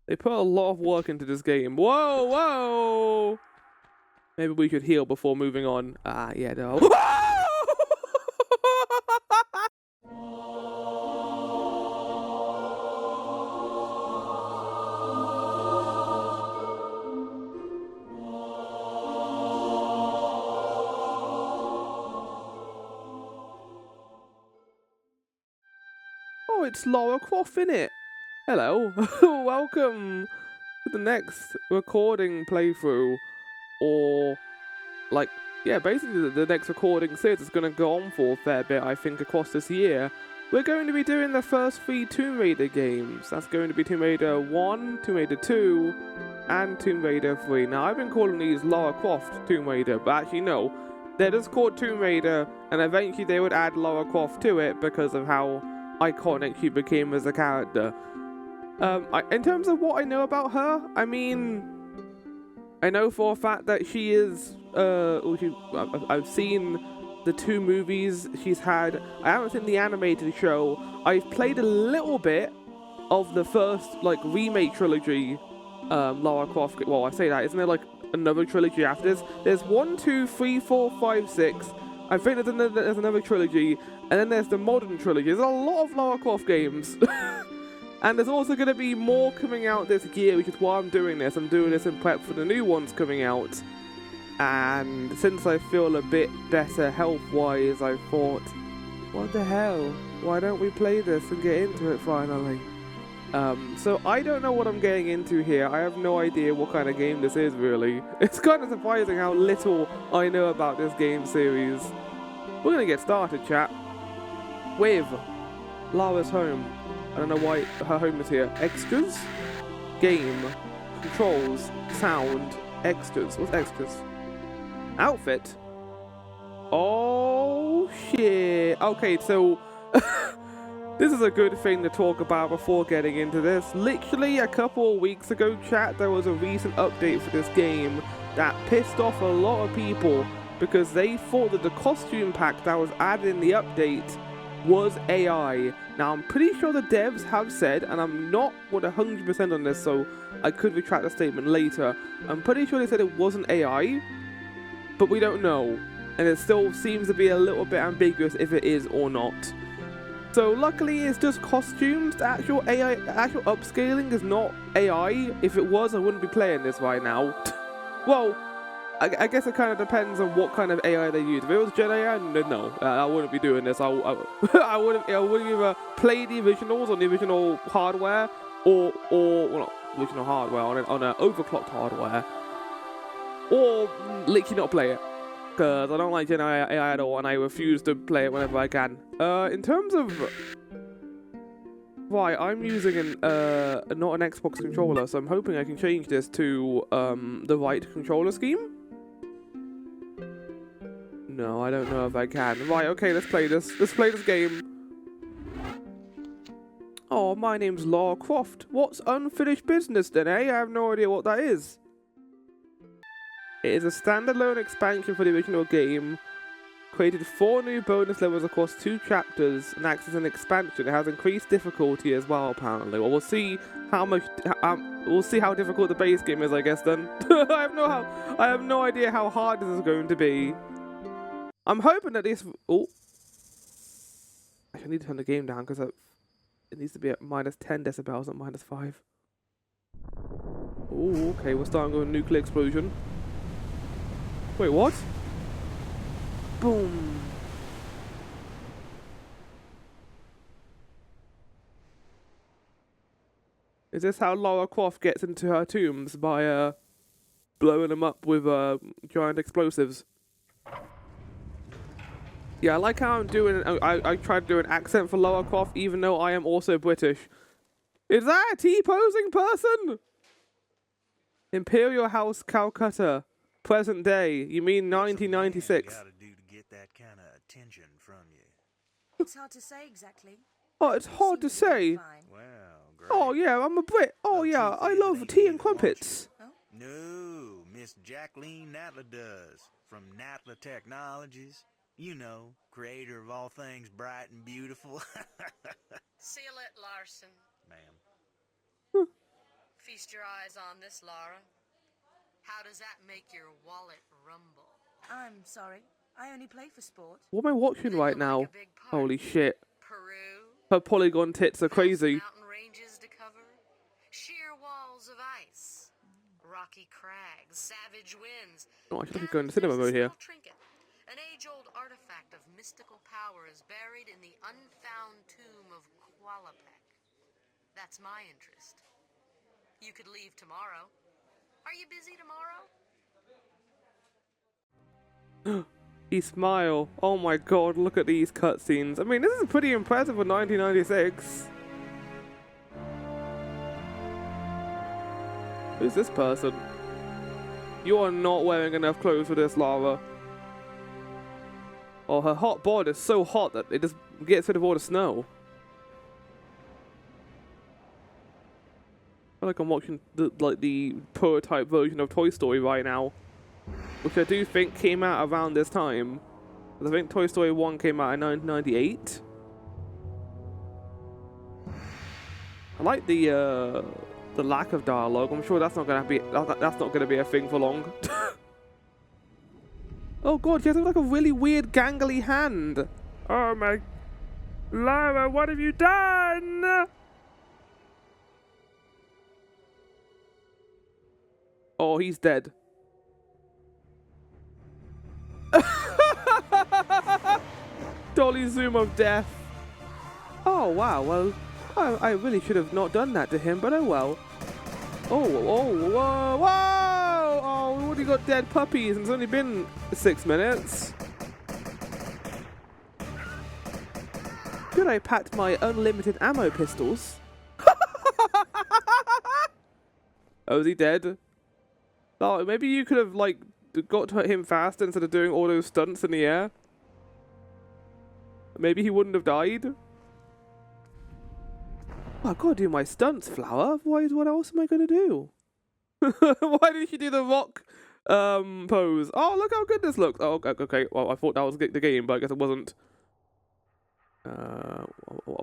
They put a lot of work into this game. Whoa, whoa! Maybe we should heal before moving on. Ah, yeah, no. Oh, it's Lara Croft, innit? Hello. Welcome to the next recording playthrough. Or, like, yeah, basically the next recording series is going to go on for a fair bit, I think, across this year. We're going to be doing the first 3 Tomb Raider games. That's going to be Tomb Raider 1, Tomb Raider 2, and Tomb Raider 3. Now, I've been calling these Lara Croft Tomb Raider, but actually, no. They're just called Tomb Raider, and eventually they would add Lara Croft to it because of how iconic she became as a character. In terms of what I know about her, I mean, I know for a fact that she is, I've seen the 2 movies she's had. I haven't seen the animated show. I've played a little bit of the first, like, remake trilogy, Lara Croft. Well, I say that, isn't there, like, another trilogy after this? There's 1, 2, 3, 4, 5, 6. I think there's another trilogy, and then there's the modern trilogy. There's a lot of Lara Croft games. And there's also going to be more coming out this year, which is why I'm doing this. I'm doing this in prep for the new ones coming out. And since I feel a bit better health-wise, I thought, what the hell? Why don't we play this and get into it finally? So I don't know what I'm getting into here. I have no idea what kind of game this is, really. It's kind of surprising how little I know about this game series. We're going to get started, chat, with Lara's home. I don't know why her home is here. Extras? Game. Controls. Sound. Extras. What's extras? Outfit? Oh, shit. Okay, so this is a good thing to talk about before getting into this. Literally a couple of weeks ago, chat, there was a recent update for this game that pissed off a lot of people because they thought that the costume pack that was added in the update was AI. Now, I'm pretty sure the devs have said, and I'm not 100% on this, so I could retract the statement later. I'm pretty sure they said it wasn't AI, but we don't know. And it still seems to be a little bit ambiguous if it is or not. So luckily it's just costumes. The actual AI, actual upscaling is not AI. If it was, I wouldn't be playing this right now. Well, I guess it kind of depends on what kind of AI they use. If it was Gen AI, no, I wouldn't be doing this. I wouldn't either play the originals on the original hardware, or well, not original hardware on an overclocked hardware, or literally not play it. Because I don't like Gen AI at all, and I refuse to play it whenever I can. In terms of... Right, I'm using not an Xbox controller, so I'm hoping I can change this to the right controller scheme. No, I don't know if I can. Right, okay, let's play this. Let's play this game. Oh, my name's Lara Croft. What's unfinished business then, eh? I have no idea what that is. It is a standalone expansion for the original game. Created 4 new bonus levels across 2 chapters and acts as an expansion. It has increased difficulty as well, apparently. Well, we'll see how much. We'll see how difficult the base game is, I guess. Then I have no idea how hard this is going to be. I'm hoping that this. Oh, I need to turn the game down because it needs to be at minus 10 decibels, not minus 5. Oh, okay. We're starting with a nuclear explosion. Wait, what? Boom. Is this how Lara Croft gets into her tombs? By blowing them up with giant explosives? Yeah, I like how I'm doing. I tried to do an accent for Lara Croft, even though I am also British. Is that a T-posing person? Imperial House, Calcutta. Present day. You mean 1996? Gotta do to get that kind of attention from you. It's hard to say exactly. Oh, it's hard to say. Well, great. Oh yeah, I'm a Brit. Oh yeah, I love tea and crumpets. No, Miss Jacqueline Natla does. From Natla Technologies. You know, creator of all things bright and beautiful. Seal it, Larson. Ma'am. Feast your eyes on this, Lara. How does that make your wallet rumble? I'm sorry. I only play for sport. What am I watching Then right you'll now? like a big park. Holy shit. Peru. Her polygon tits are Vast crazy. mountain ranges to cover. Sheer walls of ice. Rocky crags. Savage winds. Oh, I should And go into cinema there's mode this here. little trinket. An age-old artifact of mystical power is buried in the unfound tomb of Qualopec. That's my interest. You could leave tomorrow. Are you busy tomorrow? He smile. Oh my god, look at these cutscenes. I mean, this is pretty impressive for 1996. Who's this person? You are not wearing enough clothes for this, Lara. Oh, her hot bod is so hot that it just gets rid of all the snow. I feel like I'm watching the prototype version of Toy Story right now, which I do think came out around this time. I think Toy Story 1 came out in 1998. I like the lack of dialogue. I'm sure that's not gonna be a thing for long. Oh god, she has like a really weird gangly hand. Oh my, Lara, what have you done? Oh, he's dead. Dolly zoom of death. Oh wow, well, I really should have not done that to him, but oh well. Oh, whoa, whoa! Oh, we already got dead puppies, and it's only been 6 minutes. Could I pack my unlimited ammo pistols? Oh, is he dead? Oh, maybe you could have, like, got to him fast instead of doing all those stunts in the air. Maybe he wouldn't have died. Oh, I've got to do my stunts, Flower. Otherwise, what else am I going to do? Why did she do the rock pose? Oh, look how good this looks. Oh, okay. Well, I thought that was the game, but I guess it wasn't. Are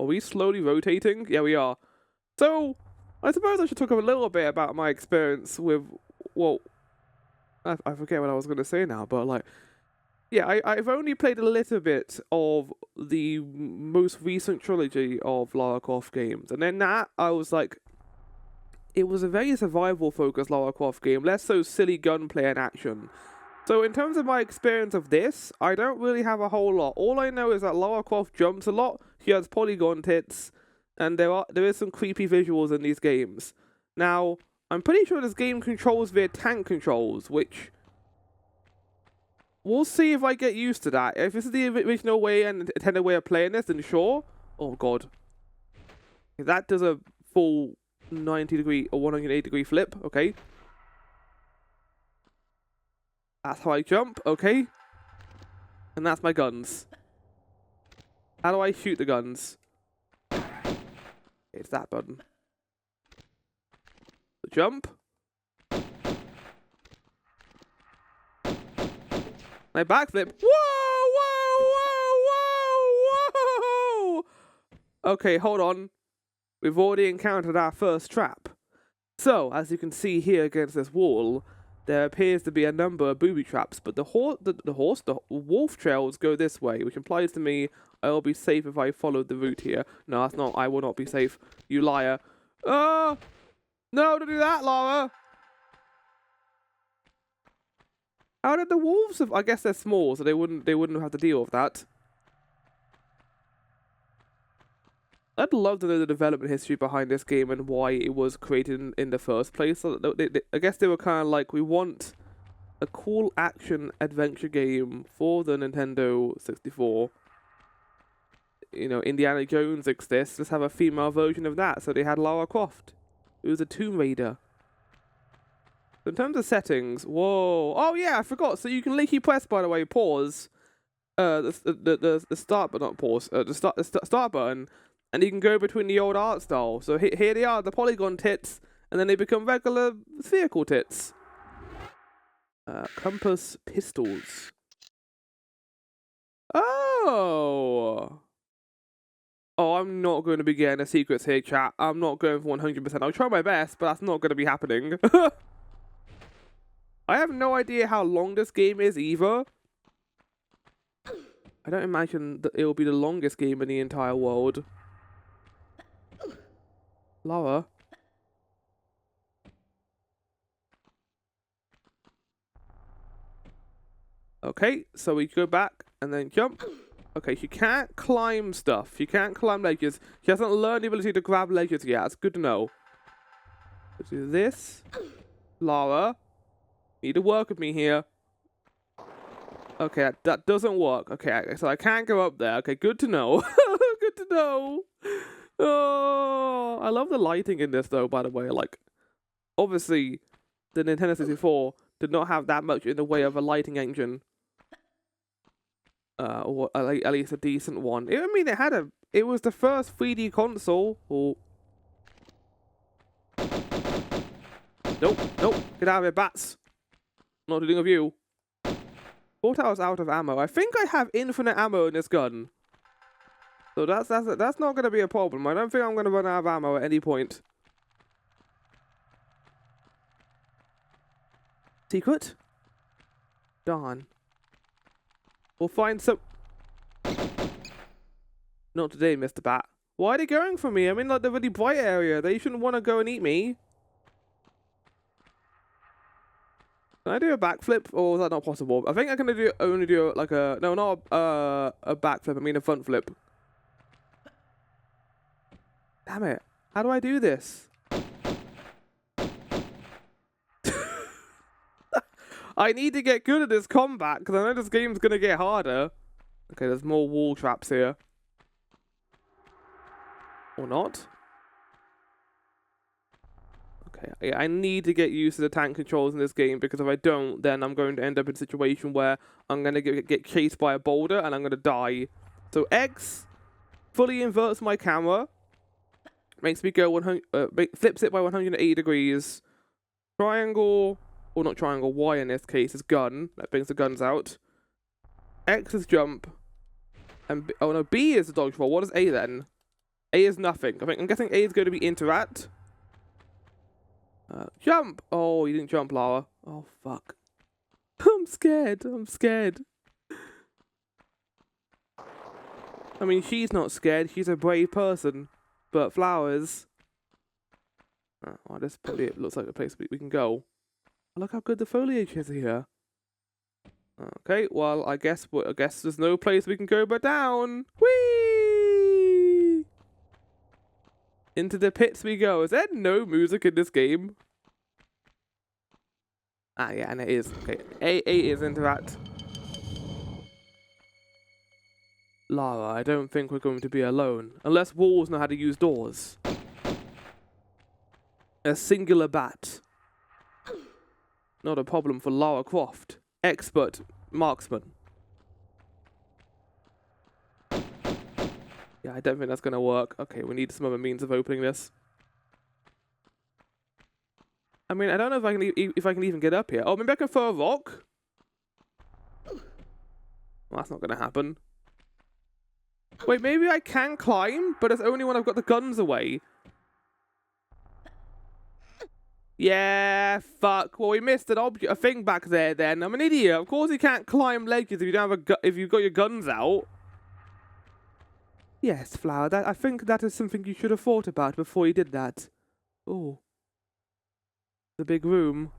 we slowly rotating? Yeah, we are. So, I suppose I should talk a little bit about my experience with, well, I forget what I was going to say now, but like, yeah, I've only played a little bit of the most recent trilogy of Lara Croft games, and then that, I was like, it was a very survival-focused Lara Croft game, less so silly gunplay and action. So in terms of my experience of this, I don't really have a whole lot. All I know is that Lara Croft jumps a lot, she has polygon tits, and there is some creepy visuals in these games. Now, I'm pretty sure this game controls via tank controls, which we'll see if I get used to that. If this is the original way and Nintendo way of playing this, then sure. Oh god. That does a full 90-degree or 180-degree flip, okay. That's how I jump, okay. And that's my guns. How do I shoot the guns? It's that button. The jump. My backflip. Whoa, whoa, whoa, whoa, whoa! Okay, hold on. We've already encountered our first trap. So, as you can see here against this wall, there appears to be a number of booby traps, but the wolf trails go this way, which implies to me I will be safe if I follow the route here. No, that's not. I will not be safe. You liar. No, don't do that, Lara. How did the wolves I guess they're small, so they wouldn't have to deal with that. I'd love to know the development history behind this game and why it was created in the first place. So I guess they were kind of like, we want a cool action adventure game for the Nintendo 64. You know, Indiana Jones exists. Let's have a female version of that. So they had Lara Croft, who was a Tomb Raider. In terms of settings, whoa! Oh yeah, I forgot. So you can leaky press, by the way, pause, the start, but not pause, the start button, and you can go between the old art style. So here they are, the polygon tits, and then they become regular vehicle tits. Compass pistols. Oh. Oh, I'm not going to be getting the secrets here, chat. I'm not going for 100%. I'll try my best, but that's not going to be happening. I have no idea how long this game is either. I don't imagine that it will be the longest game in the entire world. Lara? Okay, so we go back and then jump. Okay, she can't climb stuff. She can't climb ledges. She hasn't learned the ability to grab ledges yet. That's good to know. Let's do this. Lara, you need to work with me here. Okay, that doesn't work. Okay, so I can't go up there. Okay, good to know. Good to know. Oh, I love the lighting in this though, by the way. Like, obviously, the Nintendo 64 did not have that much in the way of a lighting engine. Or at least a decent one. I mean, it was the first 3D console. Oh. Nope, get out of here, bats. Not dealing with you. Thought I was out of ammo. I think I have infinite ammo in this gun. So that's not going to be a problem. I don't think I'm going to run out of ammo at any point. Secret? Darn. We'll find some... Not today, Mr. Bat. Why are they going for me? I'm in like the really bright area. They shouldn't want to go and eat me. Can I do a backflip, or is that not possible? I think I can only do like a... No, not a backflip. I mean a front flip. Damn it. How do I do this? I need to get good at this combat, because I know this game's going to get harder. Okay, there's more wall traps here. Or not. Okay, yeah, I need to get used to the tank controls in this game, because if I don't, then I'm going to end up in a situation where I'm going to get chased by a boulder, and I'm going to die. So X fully inverts my camera. Makes me go flips it by 180 degrees. Triangle... Or not triangle, Y in this case is gun. That brings the guns out. X is jump. And B, oh no, B is the dodge roll. What is A then? A is nothing. I'm guessing A is going to be interact. Jump! Oh, you didn't jump, Lara. Oh, fuck. I'm scared. I mean, she's not scared. She's a brave person. But Flowers... Oh, this probably looks like a place we can go. Look how good the foliage is here. Okay, well, I guess there's no place we can go but down. Whee! Into the pits we go. Is there no music in this game? Ah, yeah, and it is. Okay, A is interact. Lara, I don't think we're going to be alone. Unless walls know how to use doors. A singular bat. Not a problem for Lara Croft. Expert marksman. Yeah, I don't think that's going to work. Okay, we need some other means of opening this. I mean, I don't know if I can even get up here. Oh, maybe I can throw a rock? Well, that's not going to happen. Wait, maybe I can climb, but it's only when I've got the guns away. Yeah, fuck. Well, we missed a thing back there. Then I'm an idiot. Of course, you can't climb ledges if you don't have if you've got your guns out. Yes, Flower. I think that is something you should have thought about before you did that. Oh, the big room.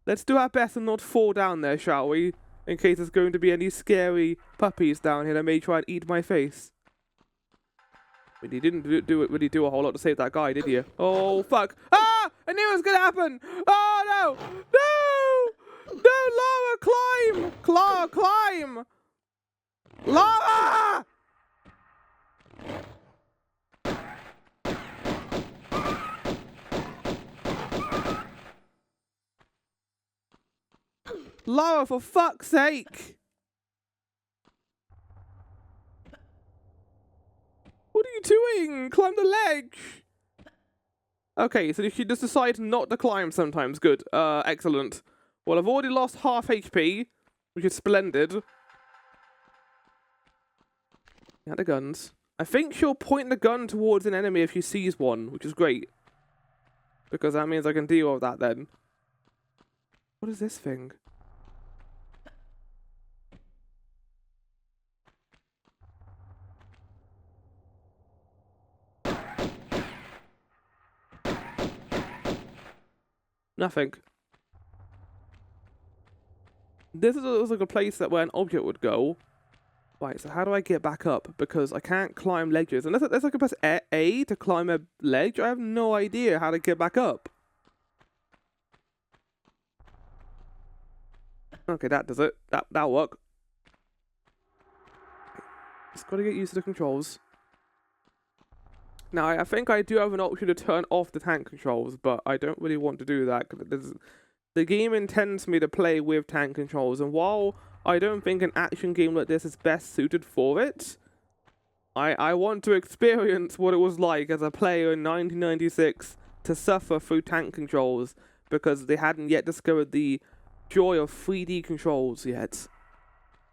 Let's do our best and not fall down there, shall we? In case there's going to be any scary puppies down here that may try and eat my face. But you didn't really do a whole lot to save that guy, did you? Oh, fuck. Ah! I knew it was going to happen! Oh, no! No! No, Lara, climb! Clara, climb! Lara! Lara, for fuck's sake! What are you doing? Climb the ledge! Okay, so she just decides not to climb sometimes. Good. Excellent. Well, I've already lost half HP, which is splendid. Yeah, the guns. I think she'll point the gun towards an enemy if she sees one, which is great. Because that means I can deal with that then. What is this thing? Nothing. This is like a place that where an object would go. Right, so how do I get back up? Because I can't climb ledges. Unless I can press A to climb a ledge, I have no idea how to get back up. Okay, that does it. That'll work. Just gotta get used to the controls. Now, I think I do have an option to turn off the tank controls, but I don't really want to do that, because the game intends me to play with tank controls, and while I don't think an action game like this is best suited for it, I want to experience what it was like as a player in 1996 to suffer through tank controls, because they hadn't yet discovered the joy of 3D controls yet,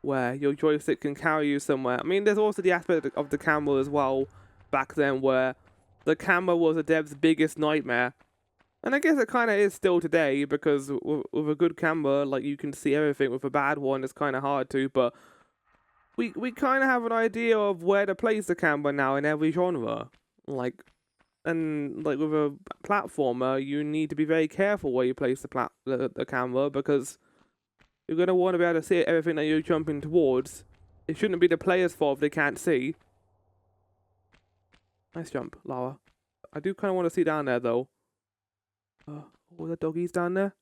where your joystick can carry you somewhere. I mean, there's also the aspect of the camera as well, back then, where the camera was a dev's biggest nightmare. And I guess it kind of is still today, because with a good camera, like, you can see everything. With a bad one, it's kind of hard to, but we kind of have an idea of where to place the camera now in every genre. Like, and like with a platformer, you need to be very careful where you place the camera, because you're going to want to be able to see everything that you're jumping towards. It shouldn't be the player's fault if they can't see. Nice jump, Lara. I do kind of want to see down there, though. Oh, the doggies down there.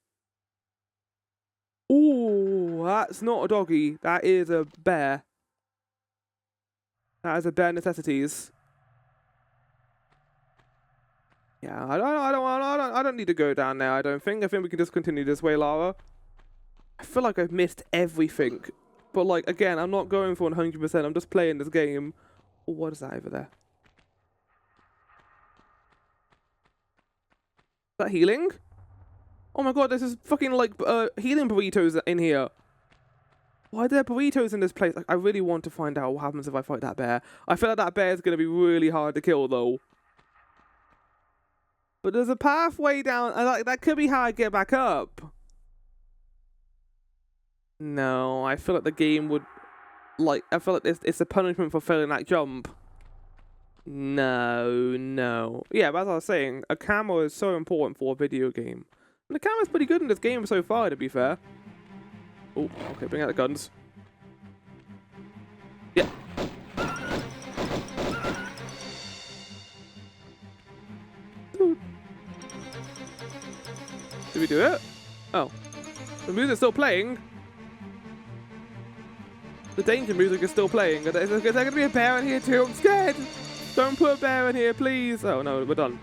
Oh, that's not a doggy. That is a bear. That is a bare necessities. Yeah, I don't need to go down there. I don't think. I think we can just continue this way, Lara. I feel like I've missed everything, but like again, I'm not going for 100%. I'm just playing this game. Oh, what is that over there? Is that healing? Oh my god, this is fucking like healing burritos in here. Why are there burritos in this place? Like, I really want to find out what happens if I fight that bear. I feel like that bear is going to be really hard to kill, though. But there's a pathway down. Like, that could be how I get back up. No, I feel like the game would... Like, I feel like it's a punishment for failing that jump. No. Yeah, but as I was saying, a camera is so important for a video game. And the camera's pretty good in this game so far, to be fair. Oh, okay, bring out the guns. Yeah. Did we do it? Oh. The music's still playing. The danger music is still playing. Is there going to be a bear in here too? I'm scared. Don't put a bear in here, please. Oh, no, we're done.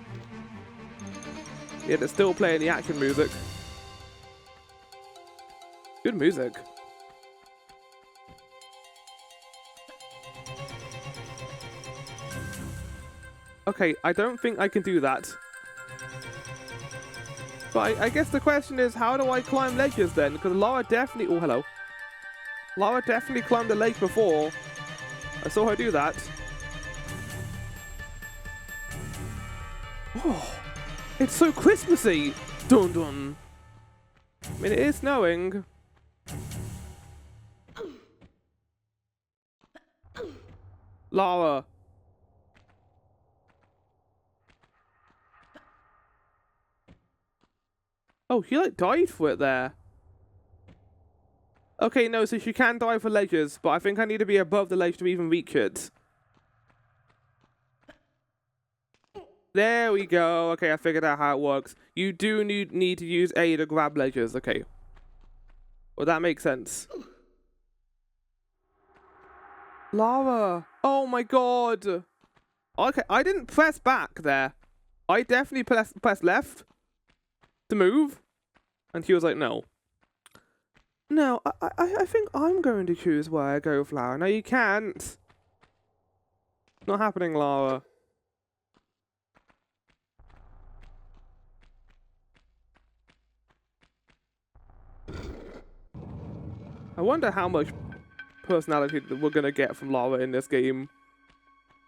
Yeah, they're still playing the action music. Good music. Okay, I don't think I can do that. But I guess the question is, how do I climb ledges then? Because Lara definitely... Oh, hello. Lara definitely climbed the ledge before. I saw her do that. Oh, it's so Christmassy. Dun dun. I mean, it is snowing. Lara. Oh, she like died for it there. Okay, no, so she can die for ledges, but I think I need to be above the ledge to even reach it. There we go. Okay, I figured out how it works. You do need to use A to grab ledges. Okay. Well, that makes sense. Lara. Oh my god. Okay, I didn't press back there. I definitely pressed left to move. And she was like, no. No, I think I'm going to choose where I go, Lara. No, you can't. It's not happening, Lara. I wonder how much personality we're going to get from Lara in this game.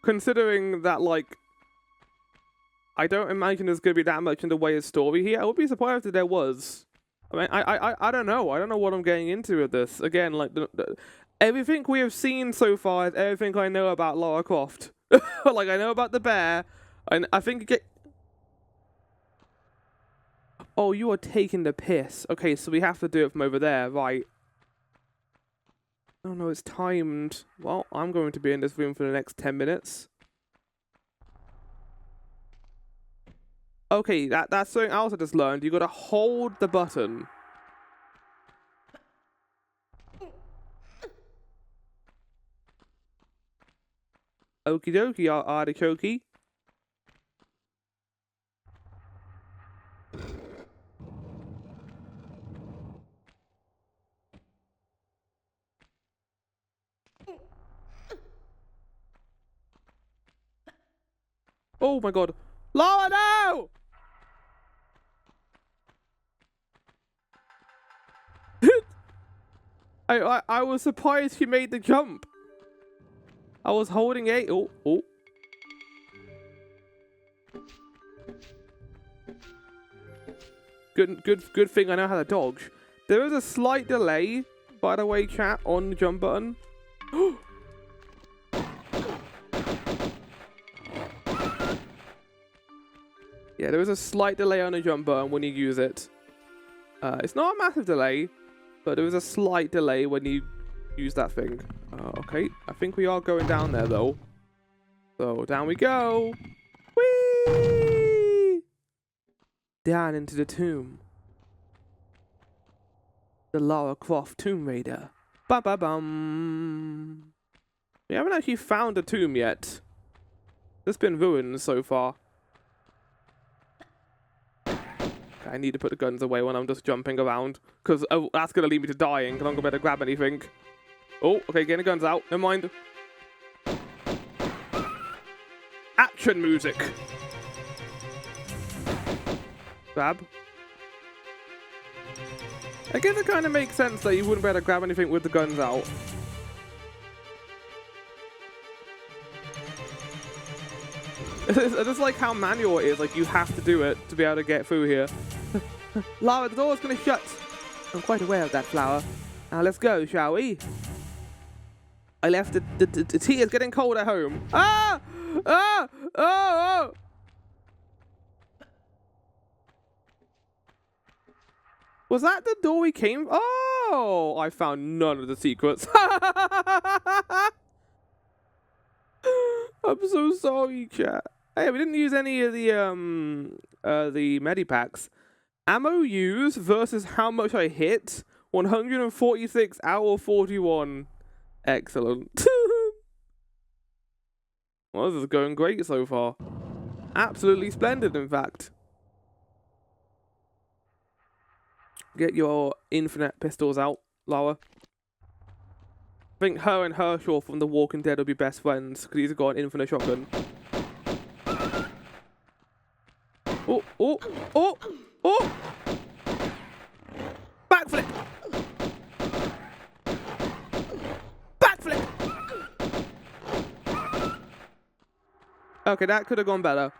considering that, like, I don't imagine there's going to be that much in the way of story here. I would be surprised if there was. I mean, I don't know. I don't know what I'm getting into with this. Again, like, everything we have seen so far is everything I know about Lara Croft. Like, I know about the bear, and I think Oh, you are taking the piss. Okay, so we have to do it from over there, right? Oh no, it's timed. Well, I'm going to be in this room for the next 10 minutes. Okay, that's something else I just learned. You gotta hold the button. Okie dokie, artichoke. Oh my god. Lara, no! I was surprised he made the jump. I was holding A. Oh. Good thing I know how to dodge. There is a slight delay, by the way, chat, on the jump button. Yeah, there is a slight delay on the jump button when you use it. It's not a massive delay, but there is a slight delay when you use that thing. Okay, I think we are going down there, though. So, down we go. Whee! Down into the tomb. The Lara Croft Tomb Raider. Ba-ba-bum. We haven't actually found a tomb yet. It's been ruined so far. I need to put the guns away when I'm just jumping around, because that's going to lead me to dying, because I'm going to better grab anything. Oh, okay, getting the guns out. Never mind. Action music. Grab. I guess it kind of makes sense that you wouldn't be able to grab anything with the guns out. I just like how manual it is, like you have to do it to be able to get through here. Lara, the door's gonna shut. I'm quite aware of that, Flower. Now let's go, shall we? I left the tea is getting cold at home. Ah! Ah! Oh! Was that the door we came? Oh! I found none of the secrets. I'm so sorry, chat. Hey, we didn't use any of the medipacks. Ammo used versus how much I hit. 146 out of 41. Excellent. Well, this is going great so far. Absolutely splendid, in fact. Get your infinite pistols out, Lara. I think her and Herschel from The Walking Dead will be best friends, because he's got an infinite shotgun. Oh, oh, oh, oh! Backflip! Backflip! Okay, that could have gone better.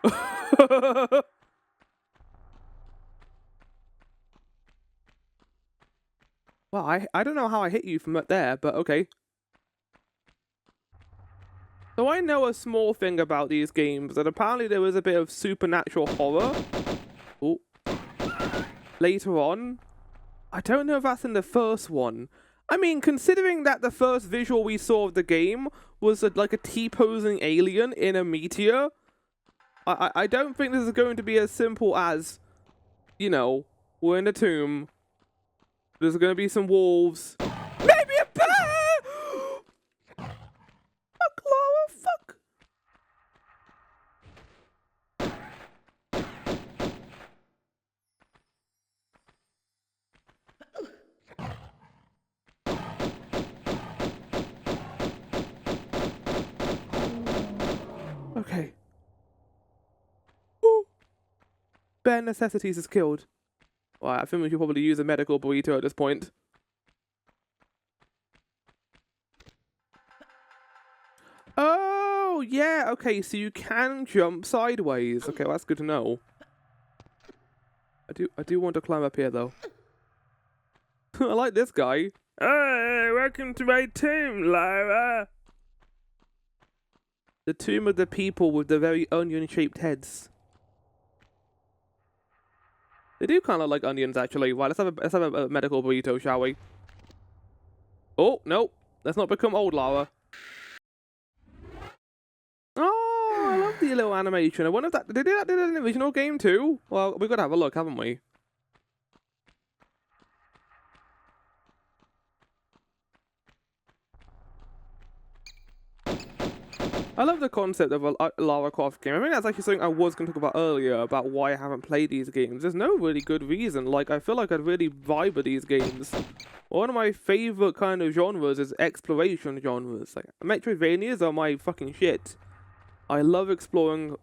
Well, I don't know how I hit you from up there, but okay. So I know a small thing about these games, that apparently there was a bit of supernatural horror. Oh. Later on. I don't know if that's in the first one. I mean, considering that the first visual we saw of the game was like a T-posing alien in a meteor, I don't think this is going to be as simple as, you know, we're in a tomb. There's going to be some wolves. Maybe a bear! Fuck, Lara, fuck. Okay. Ooh. Bare necessities is killed. Well, I think we should probably use a medical burrito at this point. Oh, Oh, yeah, okay, so you can jump sideways. Okay, well, that's good to know. I do want to climb up here, though. I like this guy. Hey, welcome to my tomb, Lara. The tomb of the people with the very onion-shaped heads. They do kind of like onions, actually. Right, let's have a medical burrito, shall we? Oh, no. Let's not become old, Lara. Oh, I love the little animation. I wonder if that... Did they do that in the original game, too? Well, we've got to have a look, haven't we? I love the concept of a Lara Croft game. I mean, that's actually something I was going to talk about earlier, about why I haven't played these games. There's no really good reason. Like, I feel like I'd really vibe with these games. One of my favourite kind of genres is exploration genres. Like, Metroidvanias are my fucking shit. I love exploring,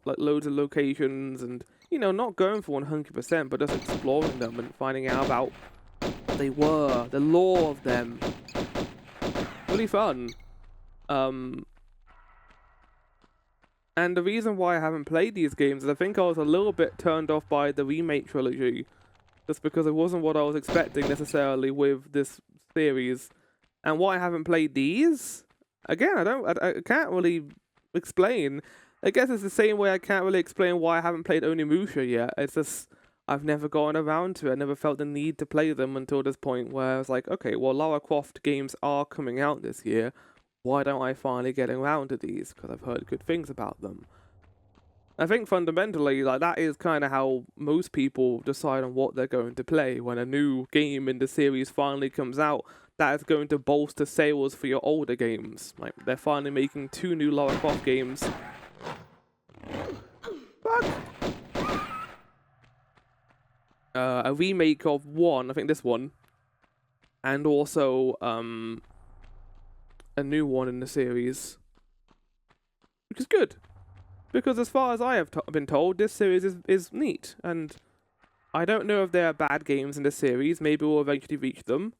like, loads of locations and, you know, not going for 100%, but just exploring them and finding out about what they were, the lore of them. Really fun. And the reason why I haven't played these games is I think I was a little bit turned off by the remake trilogy. Just because it wasn't what I was expecting necessarily with this series. And why I haven't played these? Again, I can't really explain. I guess it's the same way I can't really explain why I haven't played Onimusha yet. It's just, I've never gotten around to it. I never felt the need to play them until this point where I was like, okay, well, Lara Croft games are coming out this year. Why don't I finally get around to these? Because I've heard good things about them. I think fundamentally, like, that is kind of how most people decide on what they're going to play. When a new game in the series finally comes out, that is going to bolster sales for your older games. Like, they're finally making 2 new Lara Croft games. Fuck! A remake of one, I think this one. And also, a new one in the series, which is good, because as far as I have been told, this series is neat, and I don't know if there are bad games in the series. Maybe we'll eventually reach them,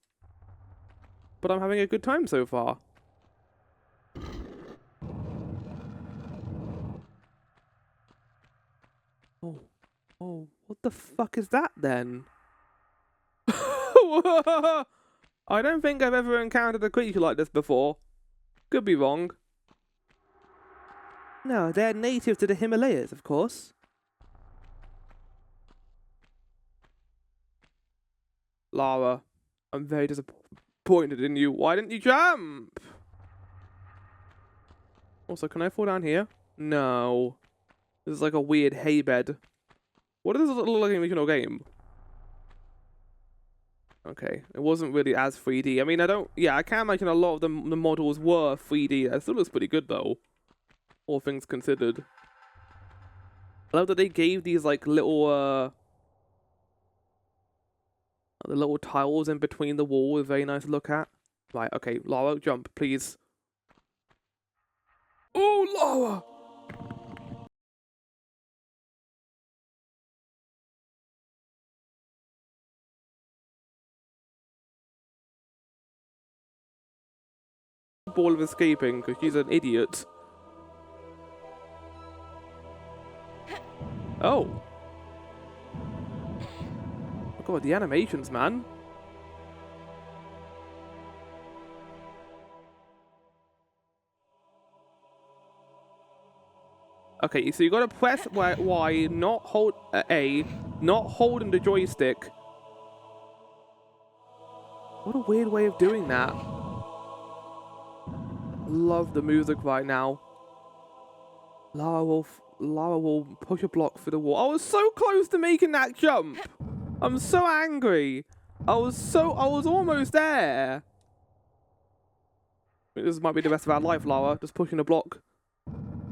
but I'm having a good time so far. Oh, what the fuck is that then? I don't think I've ever encountered a creature like this before. Could be wrong. No, they're native to the Himalayas, of course. Lara, I'm very disappointed in you. Why didn't you jump? Also, can I fall down here? No. This is like a weird hay bed. What does this look like in the original game? Okay, it wasn't really as 3D. I mean, I can't imagine a lot of the models were 3D. That still looks pretty good, though. All things considered. I love that they gave these, like, little, the little tiles in between the walls. Very nice to look at. Right, okay, Lara, jump, please. Oh, Lara! Ball of escaping because she's an idiot. Oh. Oh god, the animations, man. Okay, so you gotta press Y, not hold A, not holding the joystick. What a weird way of doing that. Love the music right now. Lara will push a block through the wall. I was so close to making that jump. I'm so angry. I was almost there. I think this might be the rest of our life, Lara. Just pushing a block.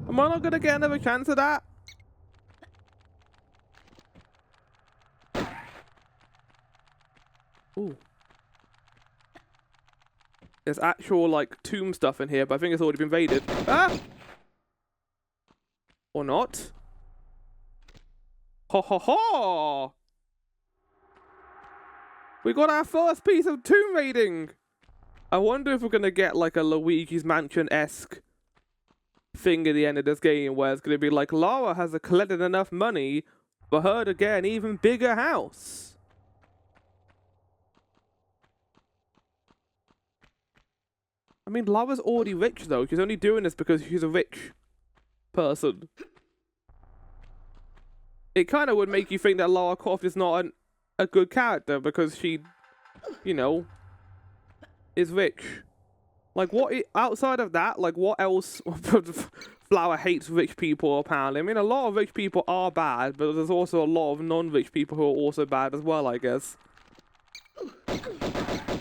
Am I not gonna get another chance at that? Ooh. There's actual, like, tomb stuff in here, but I think it's already been raided. Ah! Or not. Ha ha ha! We got our first piece of tomb raiding! I wonder if we're gonna get, like, a Luigi's Mansion-esque thing at the end of this game where it's going to be like, Lara has collected enough money for her to get an even bigger house. I mean, Lara's already rich, though. She's only doing this because she's a rich person. It kind of would make you think that Lara Croft is not a good character because she, you know, is rich. Like, outside of that, like, what else? Flower hates rich people, apparently. I mean, a lot of rich people are bad, but there's also a lot of non-rich people who are also bad as well, I guess.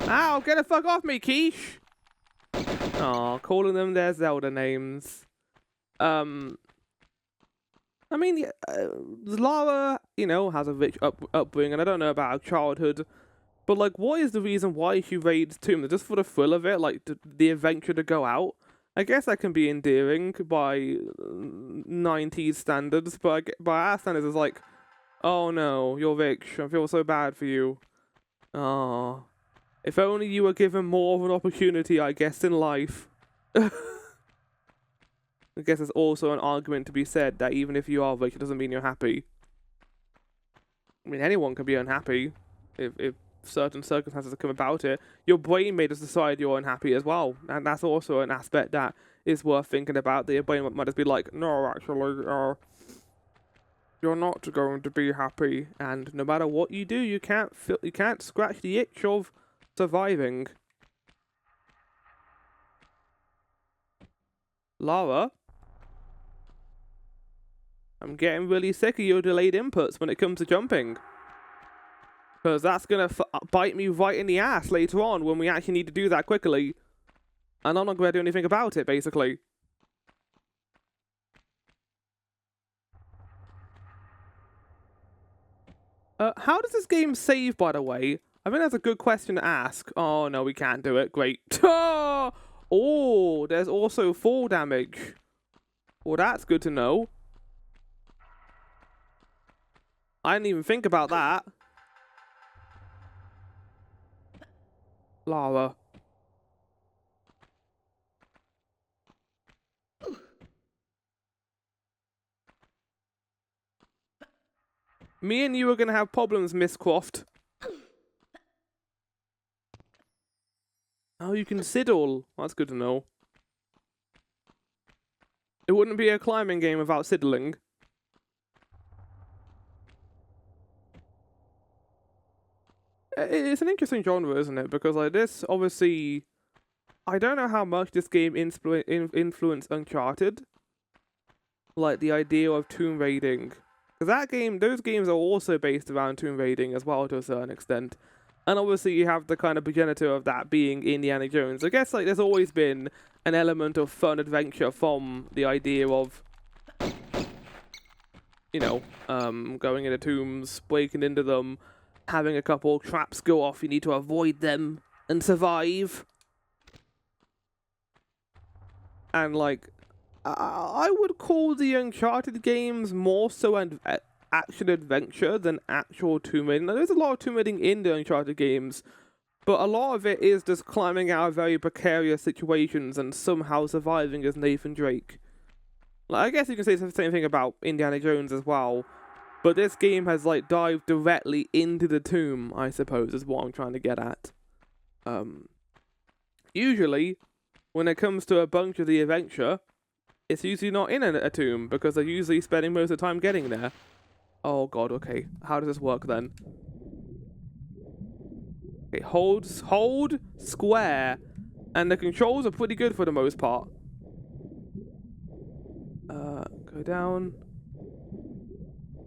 Ow, get the fuck off me, Quiche! Aw, calling them their Zelda names. I mean, Lara, you know, has a rich upbringing, and I don't know about her childhood, but, like, what is the reason why she raids Tomb? Just for the thrill of it, like, the adventure to go out? I guess that can be endearing by 90s standards, but by our standards, it's like, oh no, you're rich, I feel so bad for you. Aw. If only you were given more of an opportunity, I guess, in life. I guess there's also an argument to be said that even if you are rich, it doesn't mean you're happy. I mean, anyone can be unhappy if certain circumstances come about it. Your brain may just decide you're unhappy as well, and that's also an aspect that is worth thinking about. That your brain might just be like, no, actually, you're not going to be happy, and no matter what you do, you can't scratch the itch of surviving. Lara, I'm getting really sick of your delayed inputs when it comes to jumping. Because that's going to bite me right in the ass later on when we actually need to do that quickly. And I'm not going to do anything about it, basically. How does this game save, by the way? I think that's a good question to ask. Oh, no, we can't do it. Great. Oh, there's also fall damage. Well, that's good to know. I didn't even think about that. Lara. Me and you are going to have problems, Miss Croft. Oh, you can siddle. That's good to know. It wouldn't be a climbing game without siddling. It's an interesting genre, isn't it? Because, like, this, obviously, I don't know how much this game influenced Uncharted. Like, the idea of tomb raiding. Because those games are also based around tomb raiding as well, to a certain extent. And obviously you have the kind of progenitor of that being Indiana Jones. I guess, like, there's always been an element of fun adventure from the idea of, you know, going into tombs, breaking into them, having a couple traps go off, you need to avoid them and survive. And, like, I would call the Uncharted games more so an action adventure than actual tomb raiding. Now, there's a lot of tomb raiding in the Uncharted games, but a lot of it is just climbing out of very precarious situations and somehow surviving as Nathan Drake. Like, I guess you can say the same thing about Indiana Jones as well, but this game has, like, dived directly into the tomb, I suppose, is what I'm trying to get at. Usually, when it comes to a bunch of the adventure, it's usually not in a tomb, because they're usually spending most of the time getting there. Oh god, okay. How does this work then? Okay, hold square, and the controls are pretty good for the most part. Go down.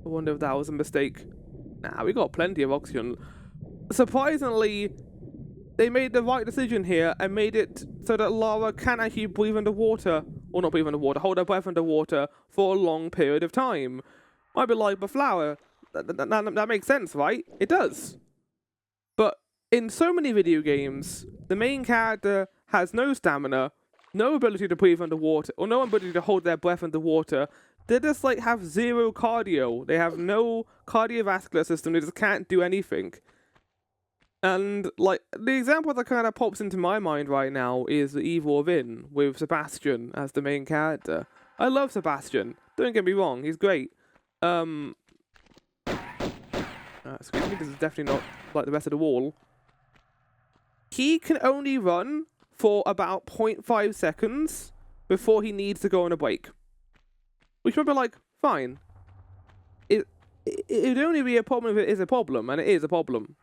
I wonder if that was a mistake. Nah, we got plenty of oxygen. Surprisingly, they made the right decision here and made it so that Lara can actually breathe underwater. Or not breathe underwater, hold her breath underwater for a long period of time. I'd be like, but Flower, that makes sense, right? It does. But in so many video games, the main character has no stamina, no ability to breathe underwater, or no ability to hold their breath underwater. They just, like, have zero cardio. They have no cardiovascular system. They just can't do anything. And, like, the example that kind of pops into my mind right now is The Evil Within, with Sebastian as the main character. I love Sebastian. Don't get me wrong, he's great. Excuse me, this is definitely not like the rest of the wall. He can only run for about 0.5 seconds before he needs to go on a break. Which might be like, fine. It would only be a problem if it is a problem, and it is a problem.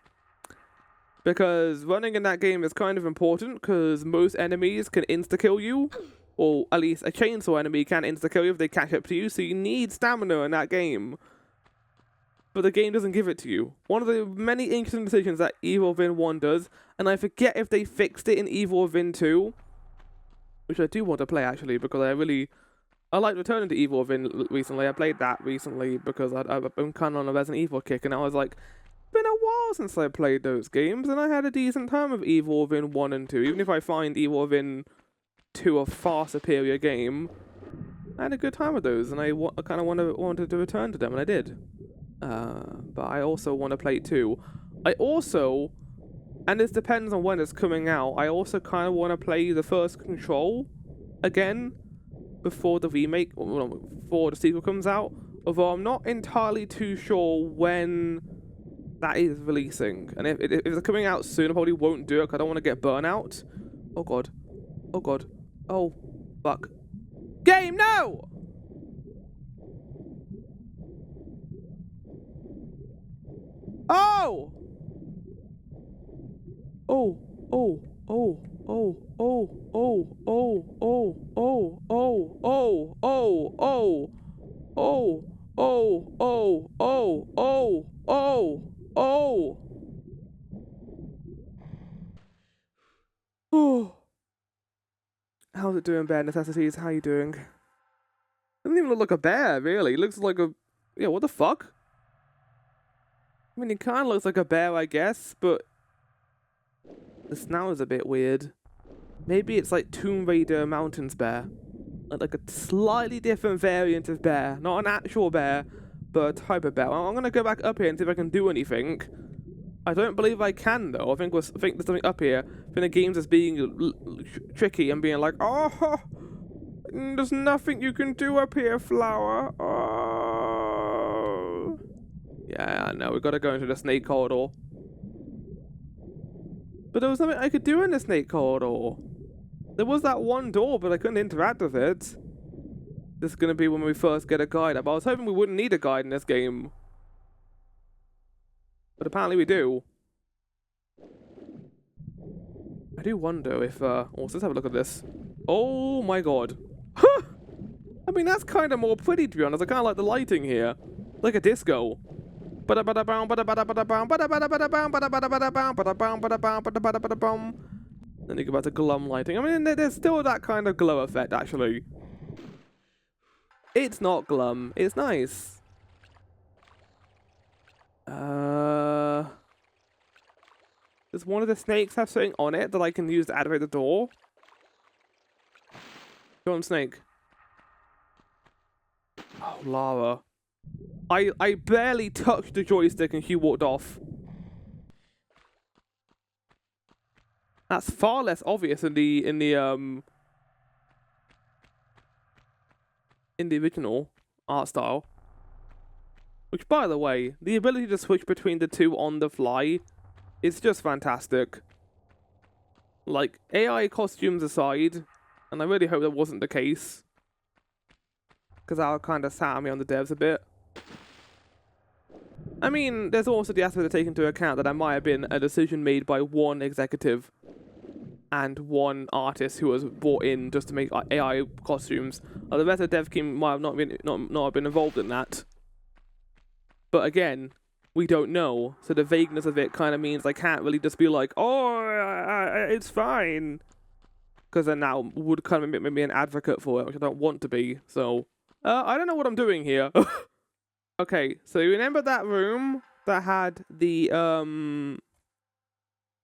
Because running in that game is kind of important, because most enemies can insta-kill you. Or at least a chainsaw enemy can insta-kill you if they catch up to you, so you need stamina in that game. But the game doesn't give it to you. One of the many interesting decisions that Evil Within 1 does, and I forget if they fixed it in Evil Within 2, which I do want to play actually, because I like returning to Evil Within recently. I played that recently because I've been kind of on a Resident Evil kick, and I was like, it's been a while since I played those games, and I had a decent time with Evil Within 1 and 2. Even if I find Evil Within 2 a far superior game, I had a good time with those, and I kind of wanted to return to them, and I did. But I also want to play 2. I also, and this depends on when it's coming out, I also kind of want to play the first Control again before the remake, or before the sequel comes out, although I'm not entirely too sure when that is releasing. And if it's coming out soon, I probably won't do it because I don't want to get burnout. Oh god. Oh god. Oh, fuck. Game, no! Oh! Oh, oh, oh, oh, oh, oh, oh, oh, oh, oh, oh, oh, oh, oh, oh, oh, oh, oh, oh, oh. Oh. How's it doing, Bear Necessities? How you doing? Doesn't even look like a bear, really. It looks like a... Yeah, what the fuck? I mean, it kind of looks like a bear, I guess, but... the snout is a bit weird. Maybe it's like Tomb Raider Mountains bear. Like a slightly different variant of bear. Not an actual bear, but a type of bear. I'm going to go back up here and see if I can do anything. I don't believe I can, though. I think there's something up here. I think the game's just being tricky and being like, oh, there's nothing you can do up here, flower. Oh. Yeah, no, we've got to go into the snake corridor. But there was nothing I could do in the snake corridor. There was that one door, but I couldn't interact with it. This is going to be when we first get a guide up. I was hoping we wouldn't need a guide in this game. But apparently we do. I do wonder if, let's have a look at this. Oh my god. I mean, that's kind of more pretty, to be honest. I kind of like the lighting here. Like a disco. Then you go back to glum lighting. I mean, there's still that kind of glow effect, actually. It's not glum. It's nice. Does one of the snakes have something on it that I can use to activate the door? Go on, snake. Oh, Lara. I barely touched the joystick and she walked off. That's far less obvious in the original art style. Which, by the way, the ability to switch between the two on the fly is just fantastic. Like, AI costumes aside, and I really hope that wasn't the case, because that kind of sat me on the devs a bit. I mean, there's also the aspect to take into account that there might have been a decision made by one executive and one artist who was brought in just to make AI costumes. The rest of the dev team might have not been involved in that. But again, we don't know, so the vagueness of it kind of means I can't really just be like, oh, it's fine. Because then that would kind of make me an advocate for it, which I don't want to be, so... I don't know what I'm doing here. Okay, so you remember that room that had the,